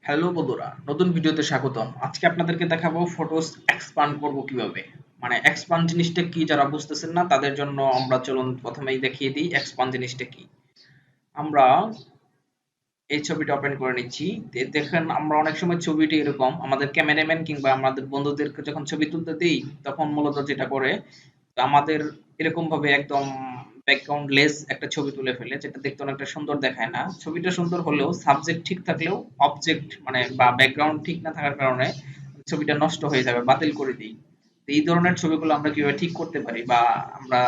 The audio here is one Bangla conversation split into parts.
হ্যালো বন্ধুরা, নতুন ভিডিওতে স্বাগতম। আজকে আপনাদেরকে দেখাবো ফটোস এক্সপান্ড করব কিভাবে। মানে এক্সপান্ড জিনিসটা কি যারা বুঝতেছেন না তাদের জন্য আমরা চলুন প্রথমেই দেখিয়ে দিই এক্সপান্ড জিনিসটা কি। আমরা এই ছবিটা ওপেন করে নিচ্ছি। দেখেন আমরা অনেক সময় ছবিটি এরকম আমাদের ক্যামেরাম্যান কিংবা আমাদের বন্ধুদেরকে যখন ছবি তুলতে দেই তখন মূলত যেটা করে আমাদের এরকম ভাবে একদম ব্যাকগ্রাউন্ড লেস একটা ছবি তুলে ফেলে যেটা দেখতে অনেকটা সুন্দর দেখায় না। ছবিটা সুন্দর হলেও সাবজেক্ট ঠিক থাকলেও অবজেক্ট মানে বা ব্যাকগ্রাউন্ড ঠিক না থাকার কারণে ছবিটা নষ্ট হয়ে যাবে, বাতিল করে দিই। তো এই ধরনের ছবিগুলো আমরা কিভাবে ঠিক করতে পারি বা আমরা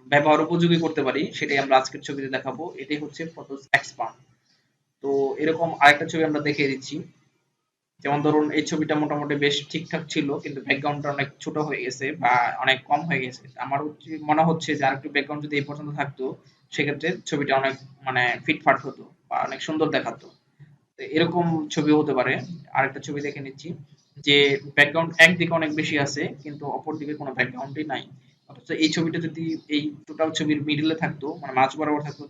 ব্যবহার উপযোগী করতে পারি সেটাই আমরা আজকের ছবিতে দেখাবো। এটাই হচ্ছে ফটোস এক্সপান্ড। তো এরকম আরেকটা ছবি আমরা দেখিয়ে দিচ্ছি। যেমন ধরুন এই ছবিটা মোটামুটি বেশ ঠিকঠাক ছিল কিন্তু ব্যাকগ্রাউন্ডটা অনেক ছোট হয়ে গেছে বা অনেক কম হয়ে গেছে। আমার মনে হচ্ছে যে আরেকটু ব্যাকগ্রাউন্ড যদি এই পর্যন্ত থাকতো সেক্ষেত্রে ছবিটা অনেক মানে ফিটফাট হতো বা অনেক সুন্দর দেখাতো। তো এরকম ছবি হতে পারে। আরেকটা ছবি দেখে নিচ্ছি যে ব্যাকগ্রাউন্ড একদিকে অনেক বেশি আছে কিন্তু অপর দিকে কোনো ব্যাকগ্রাউন্ডই নাই। অথচ এই ছবিটা যদি এই টোটাল ছবির মিডলে থাকতো মানে মাঝ বরাবর থাকতো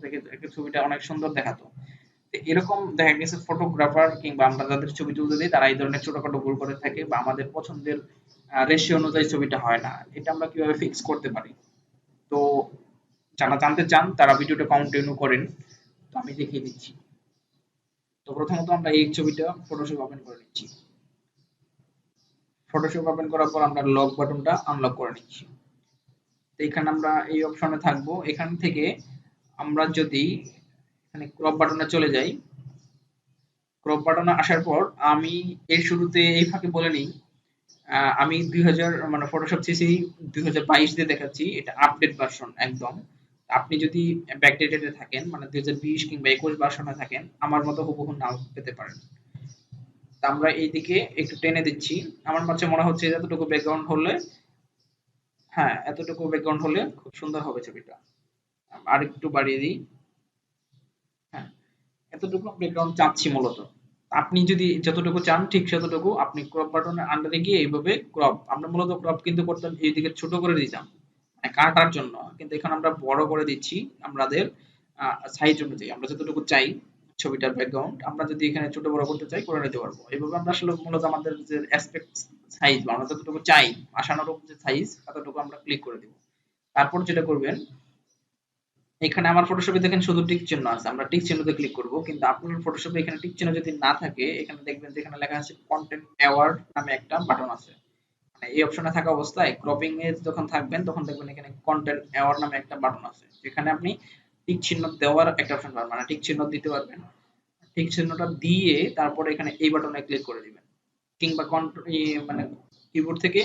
ছবিটা অনেক সুন্দর দেখাতো। এরকম দেখা গেছে ফটোগ্রাফার কিংবা আমরা যাদের ছবি তুলতে দিই তারা এই ধরনের ছোটখাটো ভুল করে থাকে বা আমাদের পছন্দের রেশিও অনুযায়ী ছবিটা হয় না। এটা আমরা কিভাবে ফিক্স করতে পারি? তো যারা জানতে চান তারা ভিডিওটা কন্টিনিউ করেন। তো আমি দেখিয়ে দিচ্ছি। তো প্রথমত আমরা এই ছবিটা ফটোশপ ওপেন করে নিচ্ছি। ফটোশপ ওপেন করার পর আমরা লক বাটনটা আনলক করে নিচ্ছি। তো এখানে আমরা এই অপশনে থাকবো। এখান থেকে আমরা যদি এখানে ক্রপ বাটনে চলে যাই, ক্রপ বাটনে আসার পর আমি এর শুরুতে এই ফাঁকে বলে নিই আমি ২০০০ মানে ফটোশপ সিসি ২০২২ দিয়ে দেখাচ্ছি। এটা আপডেট ভার্সন একদম। আপনি যদি ব্যাকডেটেড এ থাকেন মানে ২০২০ কিংবা ২১ ভার্সনে থাকেন আমার মতো হুবহু নাও পেতে পারেন। তা আমরা এইদিকে একটু টেনে দিচ্ছি। আমার কাছে মনে হচ্ছে এতটুকু ব্যাকগ্রাউন্ড হলে হ্যাঁ, এতটুকু ব্যাকগ্রাউন্ড হলে খুব সুন্দর হবে ছবিটা। আরেকটু বাড়িয়ে দিই। হ্যাঁ, এতটুকু ব্যাকগ্রাউন্ড চাচ্ছি মূলত। আপনি যদি যতটুকু চান ঠিক ততটুকু আপনি ক্রপ বাটনের আন্ডারে গিয়ে এইভাবে ক্রপ আমরা মূলত ক্রপ কিন্তু করতাম এইদিকে ছোট করে দিতাম মানে কাটার জন্য, কিন্তু এখানে আমরা বড় করে দিচ্ছি আমাদের সাইজ অনুযায়ী আমরা যতটুকু চাই ছবিটার ব্যাকগ্রাউন্ড আমরা যদি এখানে ছোট বড় করতে চাই করে নিতে পারবো। এইভাবে আমরা আসলে মূলত আমাদের যে অ্যাসপেক্ট সাইজ বা আমরা যতটুকু চাই আশানুরূপ যে সাইজ ততটুকু আমরা ক্লিক করে দিব। তারপর যেটা করবেন এখানে আমার ফটোশপে দেখেন শুধু টিক চিহ্ন আছে। আমরা টিক চিহ্নতে ক্লিক করব। কিন্তু আপনার ফটোশপে এখানে টিক চিহ্ন যদি না থাকে এখানে দেখবেন যে এখানে লেখা আছে কনটেন্ট অ্যাওয়ার্ড নামে একটা বাটন আছে। মানে এই অপশনে থাকা অবস্থায় ক্রপিং এ যখন থাকবেন তখন দেখবেন এখানে কনটেন্ট অ্যাওয়ার্ড নামে একটা বাটন আছে। যেখানে আপনি টিক চিহ্ন দেওয়ার একটা অপশন পাবেন। মানে টিক চিহ্ন দিতে পারবেন। টিক চিহ্নটা দিয়ে তারপরে এখানে এই বাটনে ক্লিক করে দিবেন। কিংবা মানে কিবোর্ড থেকে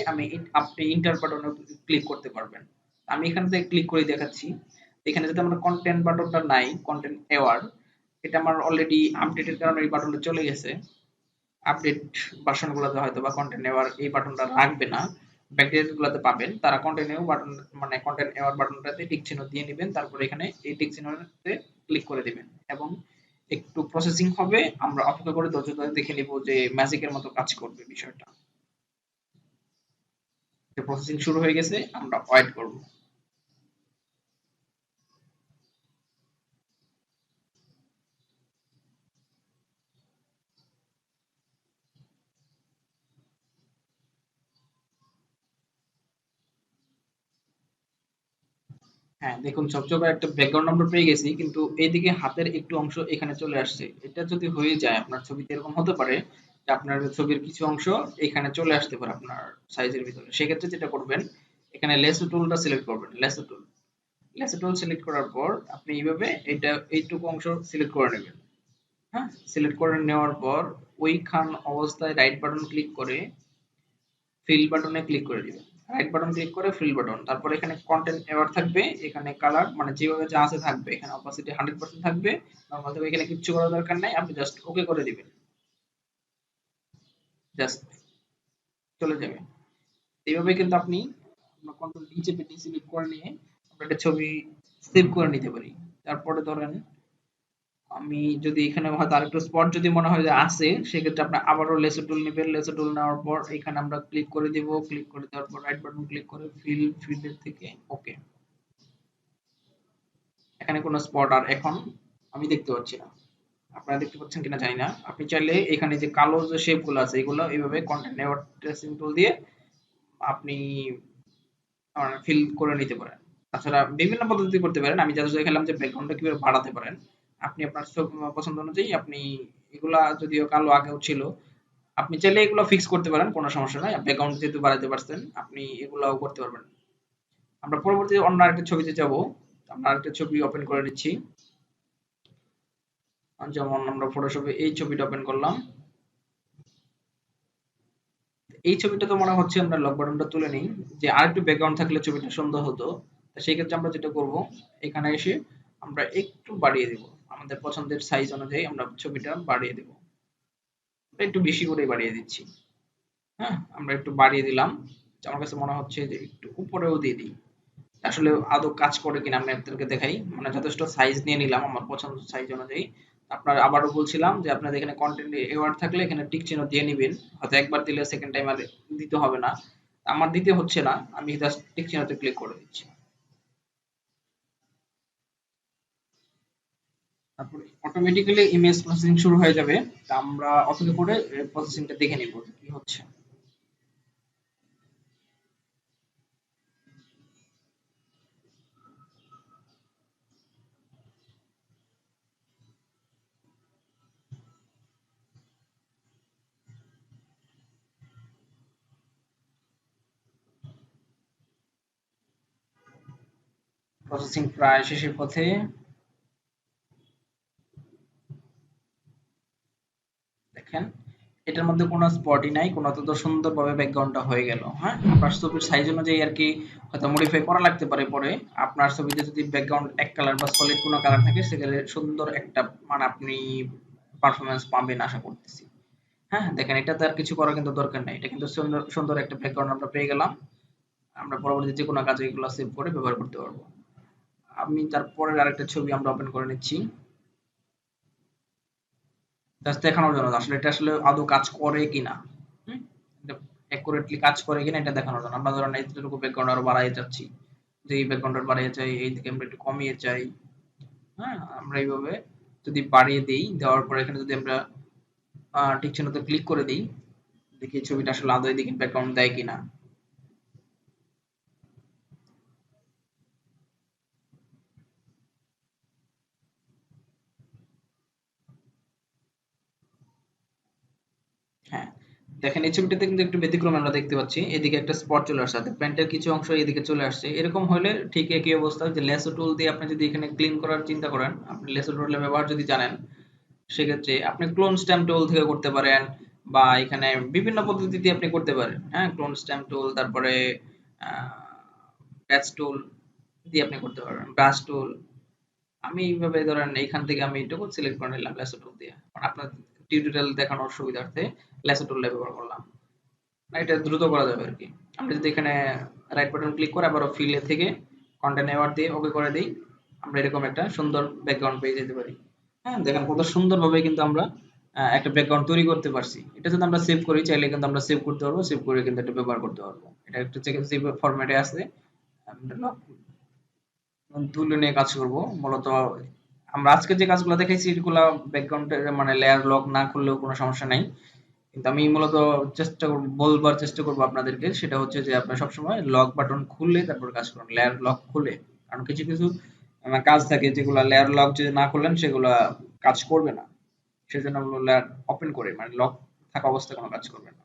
আপনি ইন্টার বাটনে ক্লিক করতে পারবেন। আমি এখান থেকে ক্লিক করে দেখাচ্ছি। এখানে যদি আমরা কন্টেন্ট বাটনটা নাই, কন্টেন্ট অ্যাওয়ার্ড এটা আমার অলরেডি আপডেটের কারণে এই বাটনটা চলে গেছে। আপডেট ভার্সন গুলোতে হয়তো বা কন্টেন্ট অ্যাওয়ার্ড এই বাটনটা রাখবে না। ব্যাকডেট গুলোতে পাবেন তারা কন্টিনিউ বাটন মানে কন্টেন্ট অ্যাওয়ার্ড বাটনটাতে টিক চিহ্ন দিয়ে নেবেন। তারপর এখানে এই টিক চিহ্নতে ক্লিক করে দিবেন এবং একটু প্রসেসিং হবে। আমরা অপেক্ষা করে ধৈর্য ধরে দেখে নিব যে ম্যাজিকের মতো কাজ করবে বিষয়টা। যে প্রসেসিং শুরু হয়ে গেছে আমরা ওয়েট করব। হ্যাঁ, দেখুন ঝকঝকে একটা ব্যাকগ্রাউন্ড আমরা পেয়ে গেছি কিন্তু এইদিকে হাতের একটু অংশ এখানে চলে আসছে। এটা যদি হয়ে যায় আপনার ছবিতে এরকম হতে পারে যে আপনার ছবির কিছু অংশ এখানে চলে আসতে পারে আপনার সাইজের ভিতরে। সেক্ষেত্রে যেটা করবেন এখানে লেসো টুলটা সিলেক্ট করবেন। লেসো টুল সিলেক্ট করার পর আপনি এইভাবে এটা এইটুকু অংশ সিলেক্ট করে নেবেন। হ্যাঁ, সিলেক্ট করে নেওয়ার পর ওইখান অবস্থায় রাইট বাটন ক্লিক করে ফিল বাটনে ক্লিক করে দিবেন। রাইট বাটন ক্লিক করে ফিল বাটন। তারপর এখানে কনটেন্ট এবার থাকবে, এখানে কালার মানে যেভাবে যা আছে থাকবে। এখানে অপাসিটি 100% থাকবে। নরমাল থাকবে। এখানে কিচ্ছু করার দরকার নাই। আপনি জাস্ট ওকে করে দিবেন। জাস্ট চলে যাবে। এইভাবে কিন্তু আপনি আপনার কন্ট্রোল ডি চেপে ডি সিলেক্ট করে নিয়ে আমরা একটা ছবি সেভ করে নিতে পারি। তারপরে ধরেন আমি যদি এখানে হয়তো আরেকটু স্পট যদি মনে হয় যে আছে সেক্ষেত্রে আপনি আবারও লেসো টুল নেবেন। লেসো টুল নেওয়ার পর এখানে আমরা ক্লিক করে দিব। ক্লিক করে দেওয়ার পর রাইট বাটন ক্লিক করে ফিল্ডের থেকে ওকে। এখানে কোনো স্পট আর এখন আমি দেখতে পাচ্ছি না। আপনারা দেখতে পাচ্ছেন কিনা জানি না। আপনি চাইলে এখানে যে কালো যে শেপগুলো আছে এগুলো এইভাবে কন্টেন্ট নেওয়ার ট্রেসিং টুল দিয়ে আপনি ফিল করে নিতে পারেন। তাছাড়া বিভিন্ন পদ্ধতি করতে পারেন। আমি জাস্ট দেখালাম যে ব্যাকগ্রাউন্ডটা কিভাবে বাড়াতে পারেন। আপনি আপনার পছন্দ অনুযায়ী আপনি এগুলা যদিও কালো আগেও ছিল, আপনি চাইলে এগুলো ফিক্স করতে পারেন, কোনো সমস্যা নাই। ব্যাকগ্রাউন্ড যেহেতু বাড়াতে পারছেন, আপনি এগুলাও করতে পারবেন। আমরা পরবর্তী অন্য আরেকটা ছবিতে যাব। আমরা আরেকটা ছবি ওপেন করে নিচ্ছি। যেমন আমরা ফটোশপে এই ছবিটা ওপেন করলাম। এই ছবিটা তো মনে হচ্ছে আমরা লক বাটনটা তুলে নিই, যে আরেকটু ব্যাকগ্রাউন্ড থাকলে ছবিটা সুন্দর হতো। তো সেই ক্ষেত্রে আমরা যেটা করব, এখানে এসে আমরা একটু বাড়িয়ে দেব। আমাদের পছন্দের সাইজ অনুযায়ী আমরা ছবিটা বাড়িয়ে দেব। একটু বেশি করেই বাড়িয়ে দিচ্ছি। হ্যাঁ, আমরা একটু বাড়িয়ে দিলাম। আমার কাছে মনে হচ্ছে যে একটু উপরেও দিয়ে দিই। আসলে আদৌ কাজ করে কিনা আমি আপনাদেরকে দেখাই। মানে যথেষ্ট সাইজ নিয়ে নিলাম আমার পছন্দের সাইজ অনুযায়ী। আপনার আবারও বলছিলাম যে আপনাদের এখানে কন্টেন্ট এওয়ার্ড থাকলে এখানে টিক চিহ্ন দিয়ে নিবেন। হয়তো একবার দিলে সেকেন্ড টাইম আর দিতে হবে না। আমার দিতে হচ্ছে না। আমি জাস্ট টিক চিহ্নতে ক্লিক করে দিচ্ছি। তারপর অটোমেটিক্যালি ইমেজ প্রসেসিং শুরু হয়ে যাবে। তা আমরা অপেক্ষা করে প্রসেসিংটা দেখে নিব কি হচ্ছে। প্রসেসিং প্রায় শেষের পথে। দেখেন, এটার মধ্যে কোনো স্পটই নাই, কোনো অত সুন্দরভাবে ব্যাকগ্রাউন্ডটা হয়ে গেল। হ্যাঁ, আপনার ছবির সাইজ অনুযায়ী আর কি হয়তো মডিফাই করা লাগতে পারে পরে। আপনার ছবিতে যদি ব্যাকগ্রাউন্ড এক কালার বা সলিড কোনো কালার থাকে সেখানে সুন্দর একটা মানে আপনি পারফরমেন্স পাবেন আশা করতেছি। হ্যাঁ, দেখেন এটাতে আর কিছু করার কিন্তু দরকার নাই। এটা কিন্তু সুন্দর সুন্দর একটা ব্যাকগ্রাউন্ড আমরা পেয়ে গেলাম। আমরা পরবর্তী যে কোনো কাজে এগুলো সেভ করে ব্যবহার করতে পারবো। আমি তারপরের আরেকটা ছবি আমরা ওপেন করে নিচ্ছি। জাস্ট দেখানোর জন্য আসলে এটা আসলে আদৌ কাজ করে কিনা, হুম, এটা অ্যাকুরেটলি কাজ করে কিনা এটা দেখানোর জন্য আমরা ধরেন এইটুকু ব্যাকগ্রাউন্ড আরো বাড়াই যাচ্ছি, যে এই ব্যাকগ্রাউন্ড বাড়িয়ে চাই, এইদিকে আমরা একটু কমিয়ে চাই। হ্যাঁ, আমরা এইভাবে যদি বাড়িয়ে দেই, দেওয়ার পরে এখানে যদি আমরা টিক চিহ্নতে ক্লিক করে দিই, দেখি ছবিটা আসলে আদৌ এদিকে ব্যাকগ্রাউন্ড দেয় কিনা। হ্যাঁ, দেখেন এই ছবিটাতে কিন্তু একটু ব্যতিক্রম আমরা দেখতে পাচ্ছি। এদিকে একটা স্পট চলে আসছে, অর্থাৎ প্যান্টের কিছু অংশ এদিকে চলে আসছে। এরকম হলে ঠিক একই অবস্থা, যে লেসো টুল দিয়ে আপনি যদি এখানে ক্লিন করার চিন্তা করেন, আপনি লেসো টুলের ব্যবহার যদি জানেন, সেক্ষেত্রে আপনি ক্লোন স্ট্যাম্প টুল থেকে করতে পারেন, বা এখানে বিভিন্ন পদ্ধতিতে আপনি করতে পারেন। হ্যাঁ, ক্লোন স্ট্যাম্প টুল, তারপরে প্যাচ টুল দিয়ে আপনি করতে পারবেন, ব্রাশ টুল। আমি এইভাবে ধরেন এইখান থেকে আমি এটুকু সিলেক্ট করে নিলাম লেসো টুল দিয়ে। আপনার টিউটোরিয়াল দেখানোর সুবিধার্থে লেসো টুল ব্যবহার করলাম। না, এটা দ্রুত করা যাবে আরকি। আমরা যদি এখানে রাইট বাটন ক্লিক করে আবারও ফিল এ থেকে কনটেন্ট এওয়ার্ড দিয়ে ওকে করে দেই, আমরা এরকম একটা সুন্দর ব্যাকগ্রাউন্ড পেয়ে যেতে পারি। হ্যাঁ, দেখেন কত সুন্দরভাবে কিন্তু আমরা একটা ব্যাকগ্রাউন্ড তৈরি করতে পারছি। এটা যদি আমরা সেভ করি, চাইলে কিন্তু আমরা সেভ করতে পারবো, সেভ করে কিন্তু এটা ব্যবহার করতে পারবো। এটা একটা সেভ ফরম্যাটে আছে। আমরা তুলে নিয়ে কাজ করব মূলত। আমরা আজকে যে কাজগুলো দেখাইছি এগুলা ব্যাকগ্রাউন্ডের মানে লেয়ার লক না করলেও কোনো সমস্যা নাই। কিন্তু আমি মূলত বলবার চেষ্টা করবো আপনাদেরকে, সেটা হচ্ছে যে আপনার সবসময় লক বাটন খুললে তারপর কাজ করুন, লেয়ার লক খুলে। কারণ কিছু কিছু কাজ থাকে যেগুলো লেয়ার লক যদি না করলেন সেগুলো কাজ করবে না। সেজন্য আমরা লেয়ার ওপেন করে মানে লক থাকা অবস্থায় কোনো কাজ করবে না।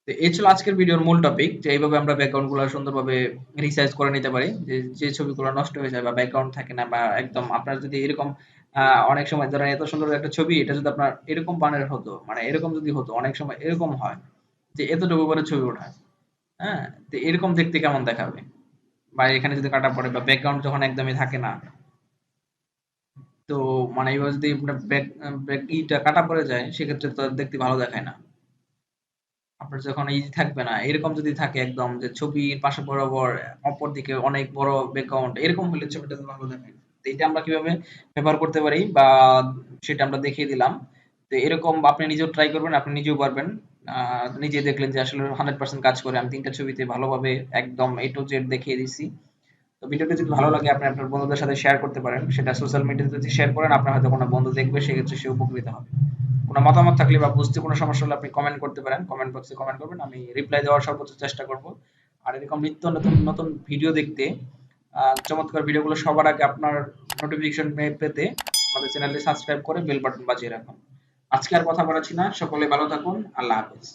তো এই ছিল আজকের ভিডিওর মূল টপিক, যে এইভাবে আমরা ব্যাকগ্রাউন্ড গুলো সুন্দরভাবে রিসাইজ করে নিতে পারি। যে যে ছবিগুলো নষ্ট হয়ে যায় বা ব্যাকগ্রাউন্ড থাকে না, বা একদম আপনার যদি এরকম অনেক সময় ধরেন এত সুন্দর একটা ছবি, এটা যদি আপনার এরকম বানের হতো, মানে এরকম যদি হতো, অনেক সময় এরকম হয় যে এতটুকু করে ছবি ওঠায়। হ্যাঁ, তো এরকম দেখতে কেমন দেখাবে, বা এখানে যদি কাটা পড়ে বা ব্যাকগ্রাউন্ড যখন একদমই থাকে না, তো মানে এইভাবে যদি আপনার ব্যাক ইটা কাটা পড়ে যায় সেক্ষেত্রে তো আর দেখতে ভালো দেখায় না। আপনার যখন ইজি থাকবে না, এরকম যদি থাকে একদম যে ছবির পাশে বরাবর অপর দিকে অনেক বড় ব্যাকগ্রাউন্ড, এরকম হলে ছবিটা তো ভালো দেখায় না। তো এটা আমরা কিভাবে ব্যবহার করতে পারি বা সেটা আমরা দেখিয়ে দিলাম। তো এরকম আপনি নিজেও ট্রাই করবেন, আপনি নিজেও পারবেন। নিজে দেখলেন যে আসলে 100% কাজ করে। আমি ৩ টা ছবিতে ভালোভাবে একদম A to Z দেখিয়ে দিছি। তো ভিডিওটি যদি ভালো লাগে আপনি আপনার বন্ধুদের সাথে শেয়ার করতে পারেন, সেটা সোশ্যাল মিডিয়াতে যদি শেয়ার করেন আপনার হয়তো কোনো বন্ধু দেখবে, সেক্ষেত্রে সে উপকৃত হবে। কোনো মতামত থাকলে বা বুঝতে কোনো সমস্যা হলে আপনি কমেন্ট করতে পারেন, কমেন্ট বক্সে কমেন্ট করবেন, আমি রিপ্লাই দেওয়ার সর্বোচ্চ চেষ্টা করব। আর এরকম নিত্য নতুন নতুন ভিডিও দেখতে, চমৎকার ভিডিওগুলো সবার আগে আপনার নোটিফিকেশন পেতে আমাদের চ্যানেলটি সাবস্ক্রাইব করে বেল বাটন বাজিয়ে রাখুন। আজকে আর কথা বাড়াচ্ছি না, সকলে ভালো থাকুন, আল্লাহ হাফেজ।